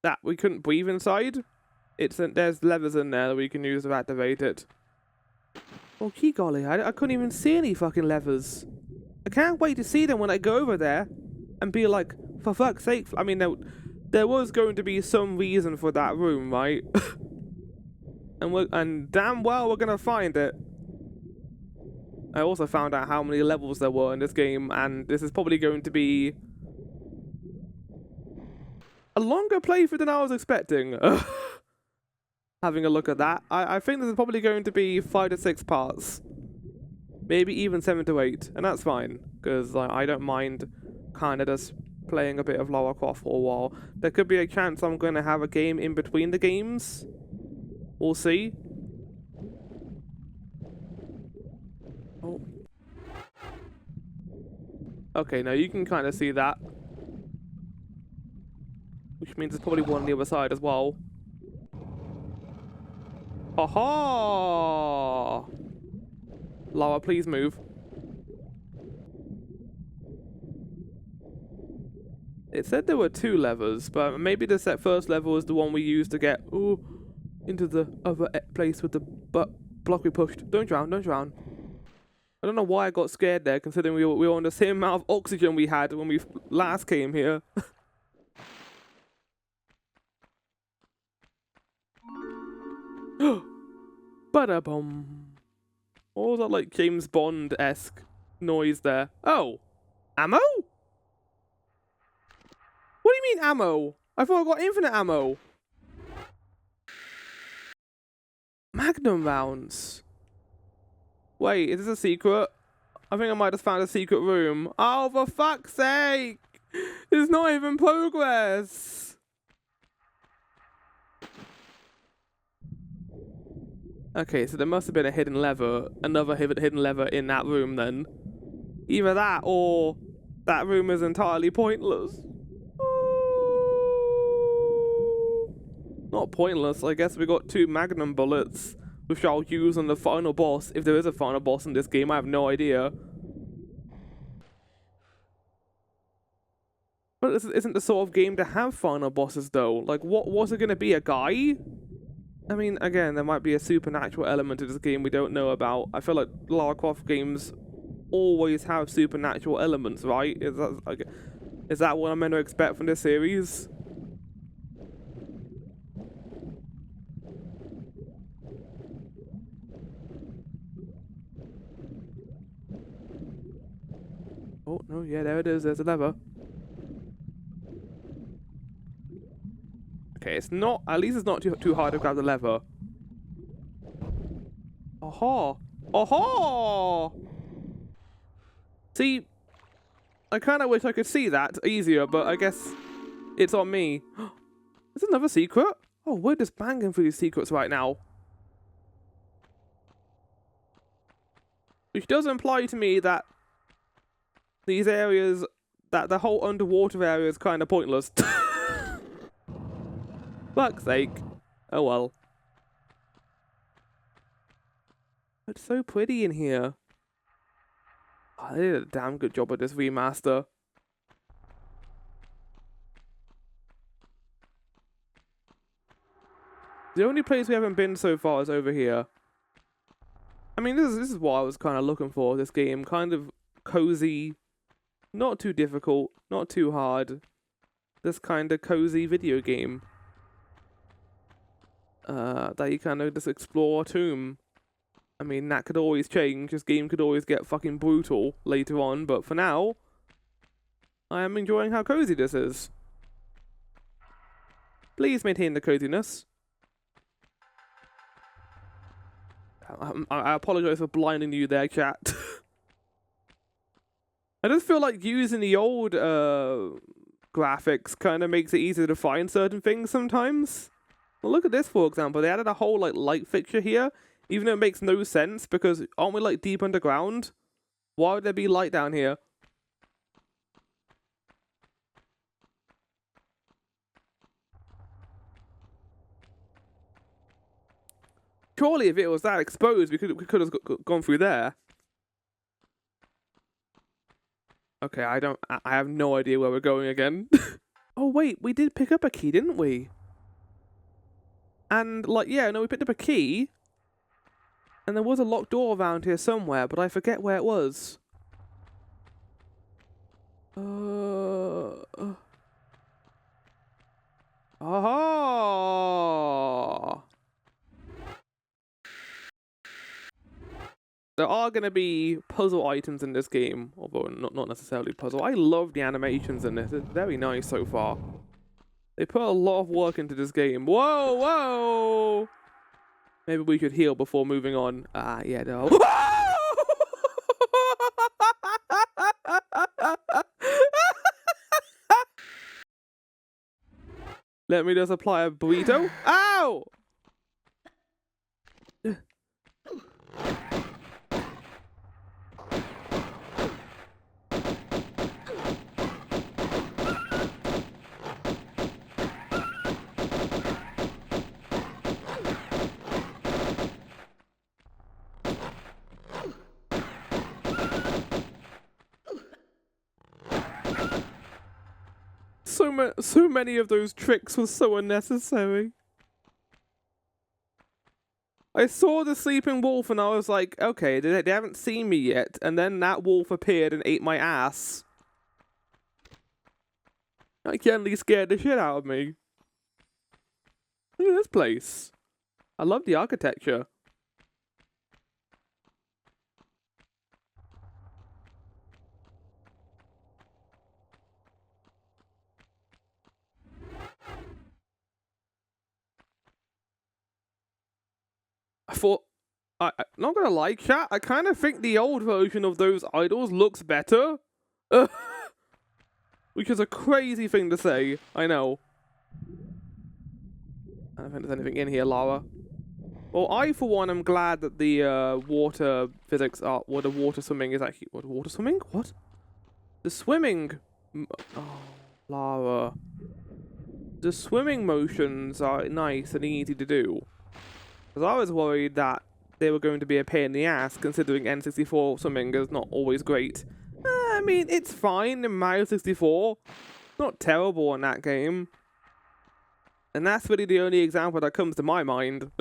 that we couldn't breathe inside? There's levers in there that we can use to activate it. Oh, gee golly, I couldn't even see any fucking levers. I can't wait to see them when I go over there and be like, for fuck's sake. I mean, there was going to be some reason for that room, right? and damn well we're gonna find it. I also found out how many levels there were in this game, and this is probably going to be a longer playthrough than I was expecting. Having a look at that, I think this is probably going to be 5 to 6 parts. Maybe even 7 to 8, and that's fine, because I don't mind kind of just playing a bit of Lara Croft for a while. There could be a chance I'm going to have a game in between the games. We'll see. Oh. Okay, now you can kind of see that. Which means there's probably one on the other side as well. Aha! Lara, please move. It said there were 2 levers, but maybe this first level is the one we used to get into the other place with the block we pushed. Don't drown, don't drown. I don't know why I got scared there, considering we were on the same amount of oxygen we had when we last came here. Ba-da-bum. What was that, like, James Bond-esque noise there? Oh! Ammo? What do you mean ammo? I thought I got infinite ammo. Magnum rounds. Wait, is this a secret? I think I might have found a secret room. Oh, for fuck's sake! It's not even progress! Okay, so there must have been a hidden lever, another hidden lever in that room then. Either that, or that room is entirely pointless. Not pointless, I guess we got 2 magnum bullets, which I'll use on the final boss, if there is a final boss in this game, I have no idea. But this isn't the sort of game to have final bosses though. Like, what was it gonna be, a guy? I mean, again, there might be a supernatural element to this game we don't know about. I feel like Lara Croft games always have supernatural elements, right? Is that what I'm meant to expect from this series? Oh, no, yeah, there it is. There's a lever. Okay, it's not... At least it's not too hard to grab the lever. Aha! Aha! See, I kind of wish I could see that easier, but I guess it's on me. There's another secret? Oh, we're just banging through these secrets right now. Which does imply to me that these areas, that the whole underwater area is kind of pointless. Fuck's sake. Oh well. It's so pretty in here. Oh, they did a damn good job with this remaster. The only place we haven't been so far is over here. I mean, this is what I was kind of looking for, this game. Kind of cozy. Not too difficult. Not too hard. This kind of cozy video game. That you kind of just explore a tomb. I mean, that could always change. This game could always get fucking brutal later on, but for now, I am enjoying how cozy this is. Please maintain the coziness. I apologize for blinding you there, chat. I just feel like using the old graphics kind of makes it easier to find certain things sometimes. Well, look at this, for example. They added a whole like light fixture here, even though it makes no sense because aren't we like deep underground? Why would there be light down here? Surely, if it was that exposed, we could have gone through there. Okay, I have no idea where we're going again. Oh wait, we did pick up a key, didn't we? And like, yeah, no, we picked up a key. And there was a locked door around here somewhere, but I forget where it was. Aha! there are going to be puzzle items in this game, although not necessarily puzzle. I love the animations in this. It's very nice so far. They put a lot of work into this game. Whoa, whoa! Maybe we should heal before moving on. Ah, yeah, no. Let me just apply a burrito. Ow! So many of those tricks were so unnecessary. I saw the sleeping wolf and I was like, okay, they haven't seen me yet. And then that wolf appeared and ate my ass. That genuinely scared the shit out of me. Look at this place. I love the architecture. I thought, I'm not gonna lie, chat, I kind of think the old version of those idols looks better. Which is a crazy thing to say, I know. I don't think there's anything in here, Lara. Well, I, for one, am glad that the water physics are, or the water swimming is actually, what, water swimming? What? The swimming, oh, Lara. The swimming motions are nice and easy to do. Because I was worried that they were going to be a pain in the ass, considering N64 swimming is not always great. I mean, it's fine in Mario 64. Not terrible in that game. And that's really the only example that comes to my mind.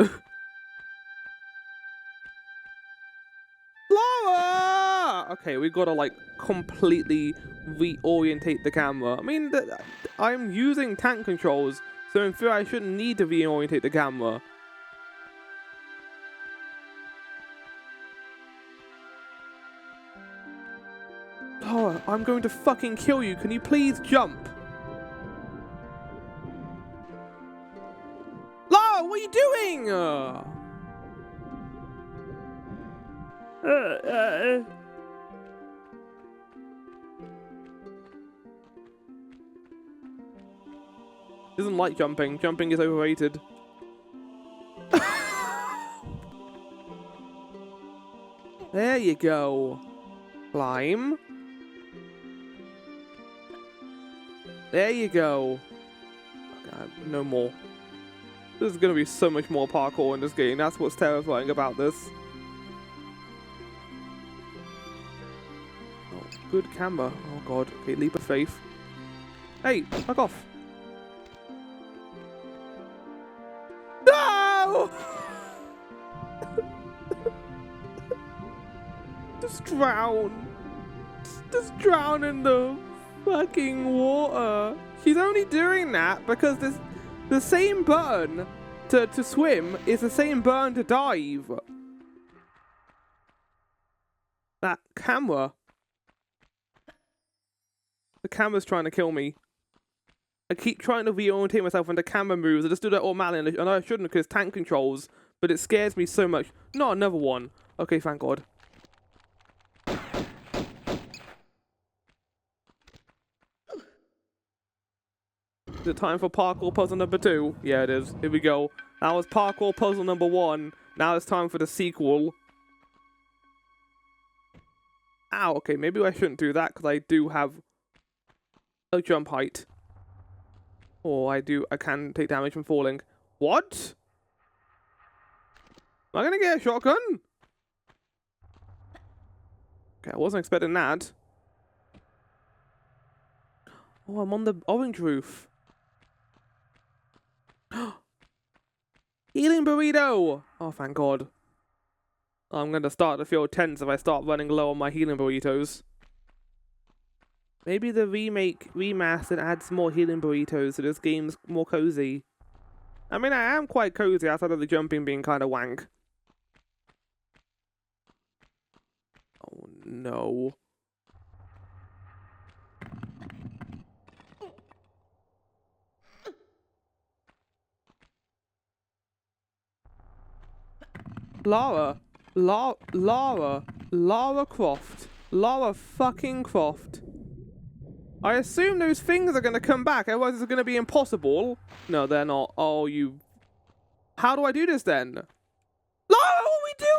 Lara! Okay, we've got to, like, completely reorientate the camera. I mean, I'm using tank controls, so in theory I shouldn't need to reorientate the camera. Lara, I'm going to fucking kill you. Can you please jump? Lara, what are you doing? Doesn't like jumping. Jumping is overrated. There you go. Climb. There you go. God, no more. There's gonna be so much more parkour in this game. That's what's terrifying about this. Oh, good camera. Oh god. Okay, leap of faith. Hey, fuck off. No! Just drown. Just drown in the fucking water. She's only doing that because the same button to swim is the same button to dive. That camera. The camera's trying to kill me. I keep trying to reorientate myself when the camera moves. I just do that automatically. I know I shouldn't because tank controls, but it scares me so much. Not another one. Okay, thank God. Is it time for parkour puzzle number 2? Yeah, it is. Here we go. That was parkour puzzle number 1. Now it's time for the sequel. Ow, okay, maybe I shouldn't do that because I do have a jump height. Or I can take damage from falling. What? Am I gonna get a shotgun? Okay, I wasn't expecting that. Oh, I'm on the orange roof. Healing burrito! Oh, thank God. I'm going to start to feel tense if I start running low on my healing burritos. Maybe the remastered adds more healing burritos so this game's more cozy. I mean, I am quite cozy outside of the jumping being kind of wank. No. Lara Croft. Lara fucking Croft. I assume those things are going to come back, otherwise it's going to be impossible. No, they're not. Oh, you... How do I do this then? Lara, what are we doing?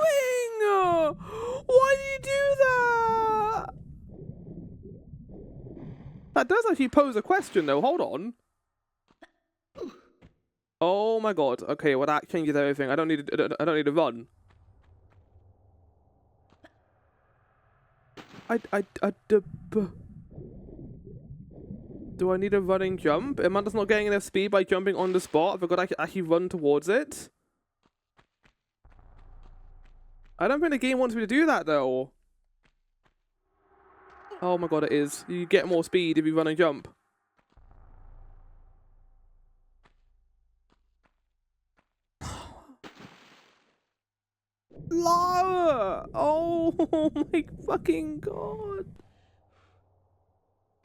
Why do you do that? That does actually pose a question, though. Hold on. Oh my god. Okay, well that changes everything. I don't need to run. Do I need a running jump? Am I just not getting enough speed by jumping on the spot? Have I got to actually run towards it? I don't think the game wants me to do that, though. Oh my god, it is. You get more speed if you run and jump. Lara! Oh my fucking god.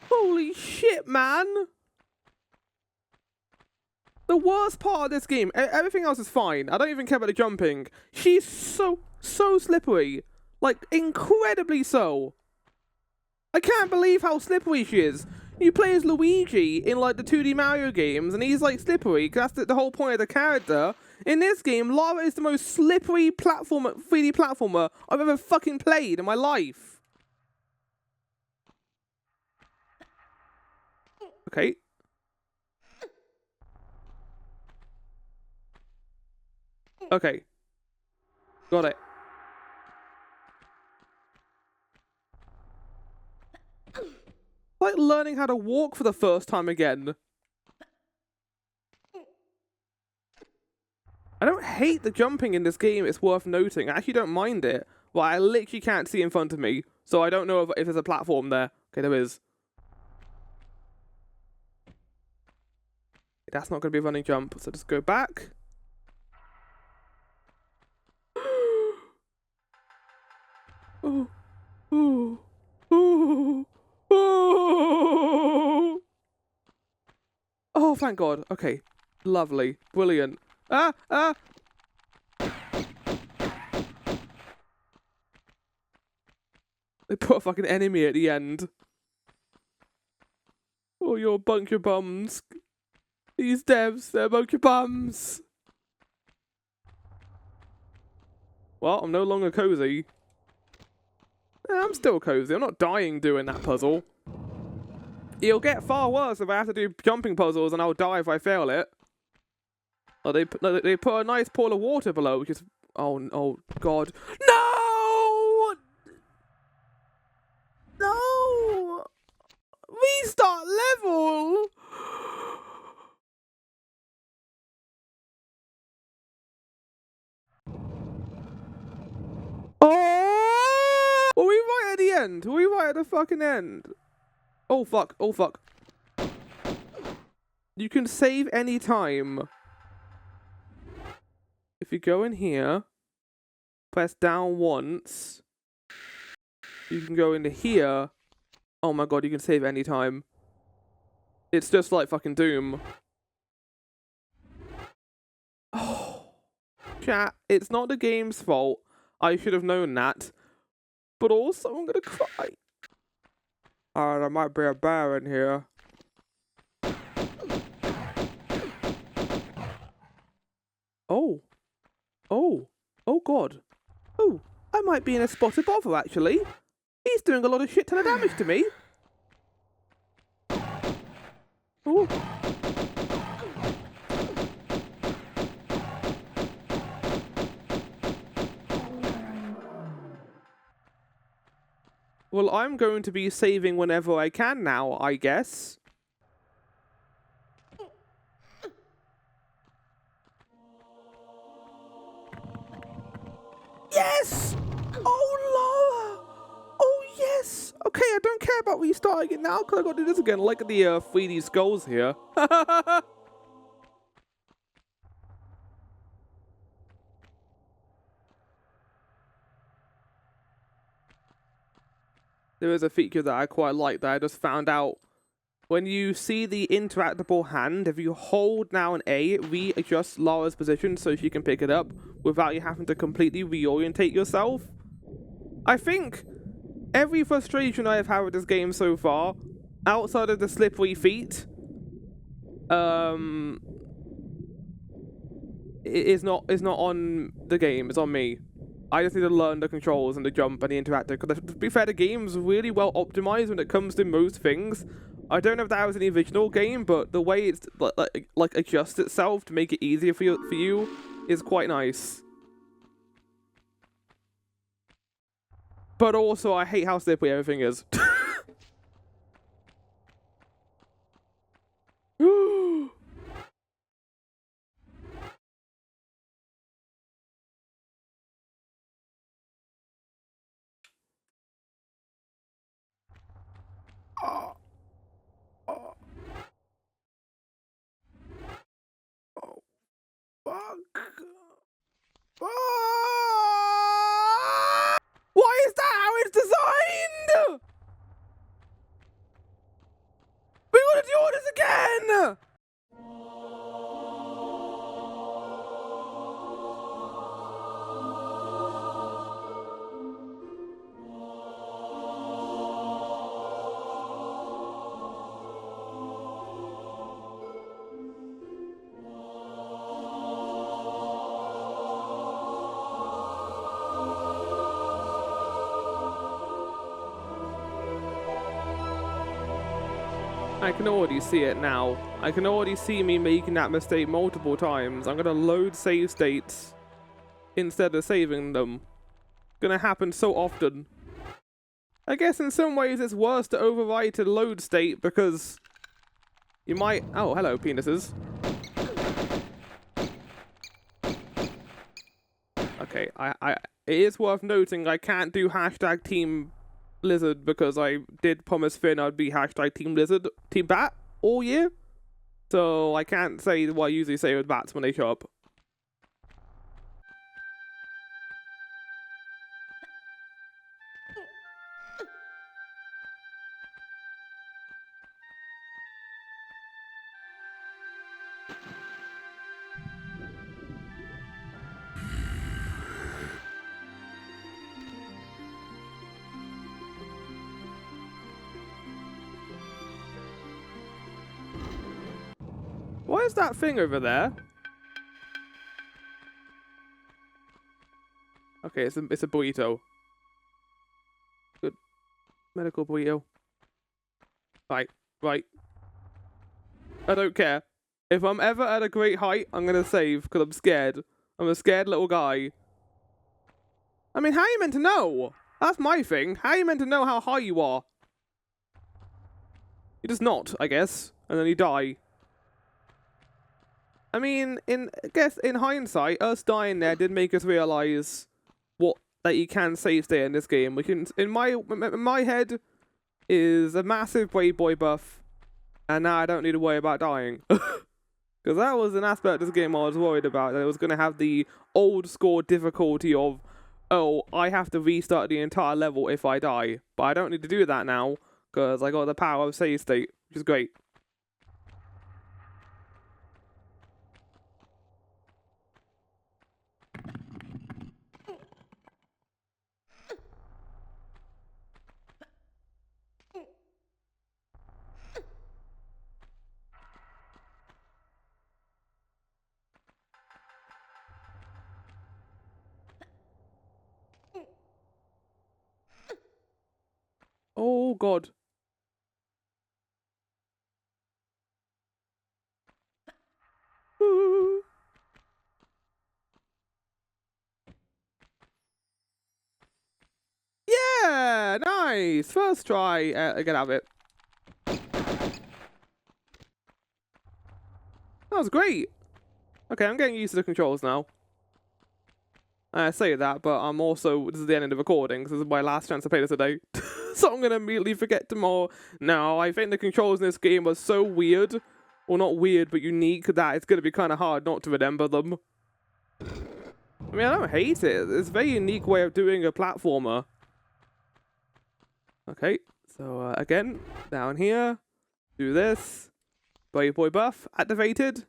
Holy shit, man! The worst part of this game, everything else is fine. I don't even care about the jumping. She's so slippery. Like, incredibly so. I can't believe how slippery she is. You play as Luigi in, like, the 2D Mario games, and he's, like, slippery, because that's the whole point of the character. In this game, Lara is the most slippery 3D platformer I've ever fucking played in my life. Okay. Okay. Got it. Like learning how to walk for the first time again. I don't hate the jumping in this game, it's worth noting. I actually don't mind it. Well, I literally can't see in front of me, so I don't know if there's a platform there. Okay, there is. That's not going to be a running jump, so just go back. Oh. Oh. Oh. Oh. Oh, thank God. Okay. Lovely. Brilliant. Ah! Ah! They put a fucking enemy at the end. Oh, you're a bunch of bums. These devs, they're a bunch of bums. Well, I'm no longer cozy. I'm still cozy. I'm not dying doing that puzzle. It'll get far worse if I have to do jumping puzzles, and I'll die if I fail it. Oh, they put a nice pool of water below, which is... Oh, God. No! No! Restart level! Oh! Were we right at the end? Were we right at the fucking end? Oh, fuck. Oh, fuck. You can save any time. If you go in here, press down once, you can go into here. Oh my God, you can save any time. It's just like fucking Doom. Oh. Chat, it's not the game's fault. I should have known that. But also, I'm gonna cry. There might be a bear in here. Oh. Oh. Oh, God. Oh, I might be in a spot of bother, actually. He's doing a lot of shit ton of damage to me. Oh. Well, I'm going to be saving whenever I can now, I guess. Yes! Oh, Lara! Oh, yes! Okay, I don't care about restarting it now, because I got to do this again. Like the 3D skulls here. there is a feature that I quite like that I just found out. When you see the interactable hand, if you hold now an A, it readjusts Lara's position so she can pick it up without you having to completely reorientate yourself. I think every frustration I have had with this game so far, outside of the slippery feet, is not on the game, it's on me. I just need to learn the controls and the jump and the interactive. Because to be fair, the game's really well optimized when it comes to most things. I don't know if that was in the original game, but the way it's like adjusts itself to make it easier for you is quite nice. But also, I hate how slippery everything is. Oh. Oh. Oh. Fuck. Ah! Why is that how it's designed? We gotta do all this again! I can already see it now. I can already see me making that mistake multiple times. I'm gonna load save states instead of saving them. Gonna happen so often. I guess in some ways it's worse to overwrite a load state because you might... Oh, hello, penises. Okay, it is worth noting I can't do hashtag Team Lizard because I did promise Finn I'd be hashtag Team Lizard, Team Bat all year. So I can't say what I usually say with bats when they show up. What is that thing over there? Okay, it's a burrito. Good. Medical burrito. Right. I don't care. If I'm ever at a great height, I'm gonna save, because I'm scared. I'm a scared little guy. I mean, how are you meant to know? That's my thing. How are you meant to know how high you are? You just not, I guess. And then you die. I mean, I guess in hindsight, us dying there did make us realize that you can save state in this game. We can, in my head, is a massive Brave Boy buff, and now I don't need to worry about dying. Because that was an aspect of this game I was worried about, that it was going to have the old school difficulty of, oh, I have to restart the entire level if I die. But I don't need to do that now, because I got the power of save state, which is great. Oh, God. Ooh. Yeah, nice. First try. Get out of it. That was great. Okay, I'm getting used to the controls now. I say that, but I'm also... This is the end of the recording, because this is my last chance to play this today. So I'm going to immediately forget tomorrow. No, I think the controls in this game are so weird. Well, not weird, but unique, that it's going to be kind of hard not to remember them. I mean, I don't hate it. It's a very unique way of doing a platformer. Okay, so again, down here, do this. Brave Boy buff activated.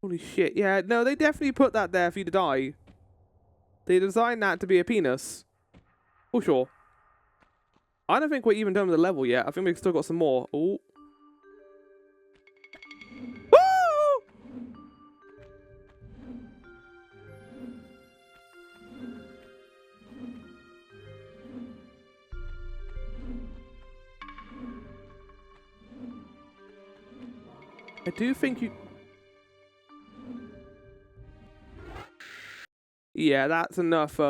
Holy shit, yeah, no, they definitely put that there for you to die. They designed that to be a penis. For sure. I don't think we're even done with the level yet. I think we've still got some more. Ooh. Woo! I do think you... Yeah, that's enough,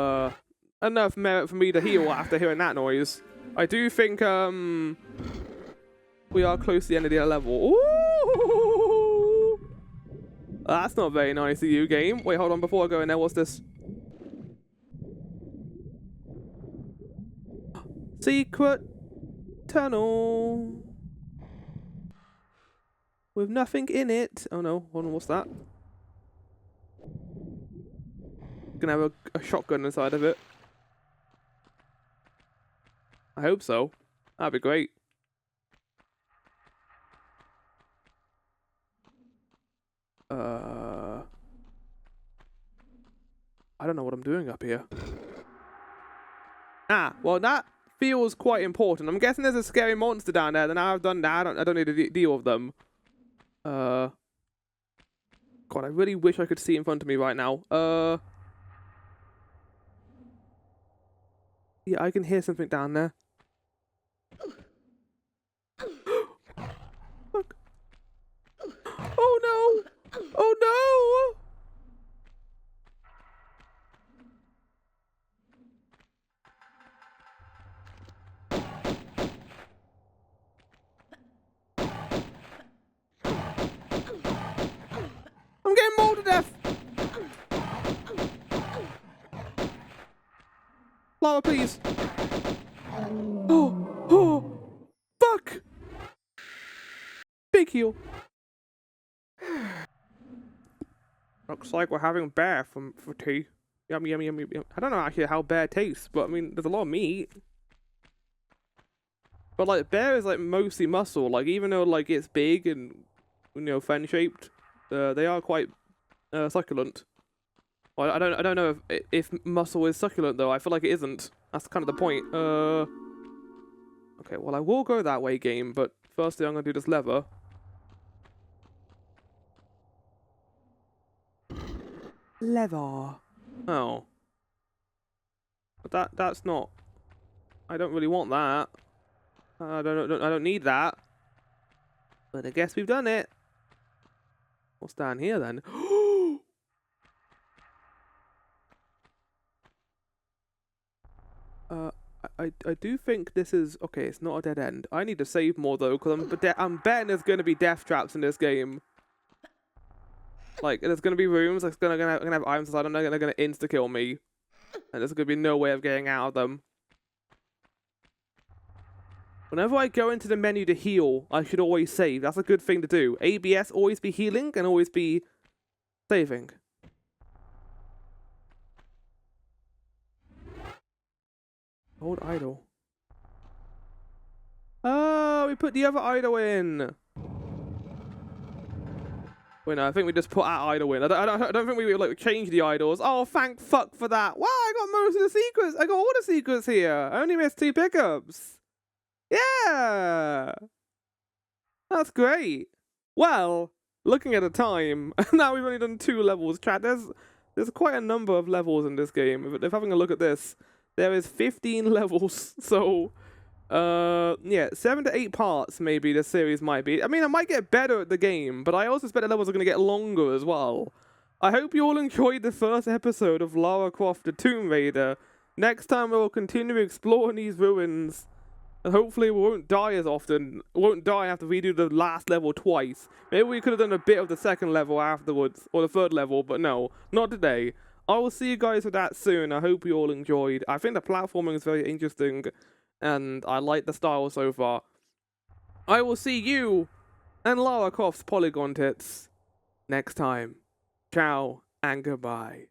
enough merit for me to heal after hearing that noise. I do think, we are close to the end of the level. Ooh! That's not very nice of you, game. Wait, hold on, before I go in there, what's this? Secret tunnel. With nothing in it. Oh no, hold on, what's that? Gonna have a shotgun inside of it. I hope so. That'd be great. I don't know what I'm doing up here. Ah, well that feels quite important. I'm guessing there's a scary monster down there. Then now I've done that. I don't need to deal with them. God, I really wish I could see in front of me right now. Yeah, I can hear something down there. Fuck. Oh no! Oh no! I'm getting mauled to death! Lara, please! Oh! Oh! Fuck! Big heal. Looks like we're having bear for tea. Yum, yum, yum, yum. I don't know actually how bear tastes, but I mean, there's a lot of meat. But like, bear is like mostly muscle. Like, even though like it's big and, you know, fan-shaped, they are quite succulent. Well, I don't know if muscle is succulent though. I feel like it isn't. That's kind of the point. Okay, well I will go that way, game. But firstly, I'm gonna do this lever. Lever. Oh. But that's not. I don't really want that. I don't need that. But I guess we've done it. What's down here then? I do think this is okay. It's not a dead end. I need to save more though, because I'm betting there's going to be death traps in this game. Like, there's going to be rooms that's gonna have items inside. I don't know, they're going to insta kill me, and there's going to be no way of getting out of them. Whenever I go into the menu to heal, I should always save. That's a good thing to do. ABS, always be healing and always be saving. Hold idle. Oh, we put the other idle in. Wait, no, I think we just put our idle in. I don't think we like change the idols. Oh, thank fuck for that. Wow, I got most of the secrets. I got all the secrets here. I only missed 2 pickups. Yeah, that's great. Well, looking at the time, now we've only done 2 levels. Chat, there's quite a number of levels in this game. If having a look at this, there is 15 levels. So, yeah, 7 to 8 parts maybe this series might be. I mean, I might get better at the game, but I also expect the levels are going to get longer as well. I hope you all enjoyed the first episode of Lara Croft the Tomb Raider. Next time we will continue exploring these ruins. And hopefully we won't die as often. We won't die and have to redo the last level twice. Maybe we could have done a bit of the second level afterwards, or the third level, but no, not today. I will see you guys with that soon. I hope you all enjoyed. I think the platforming is very interesting, and I like the style so far. I will see you and Lara Croft's Polygon Tits next time. Ciao and goodbye.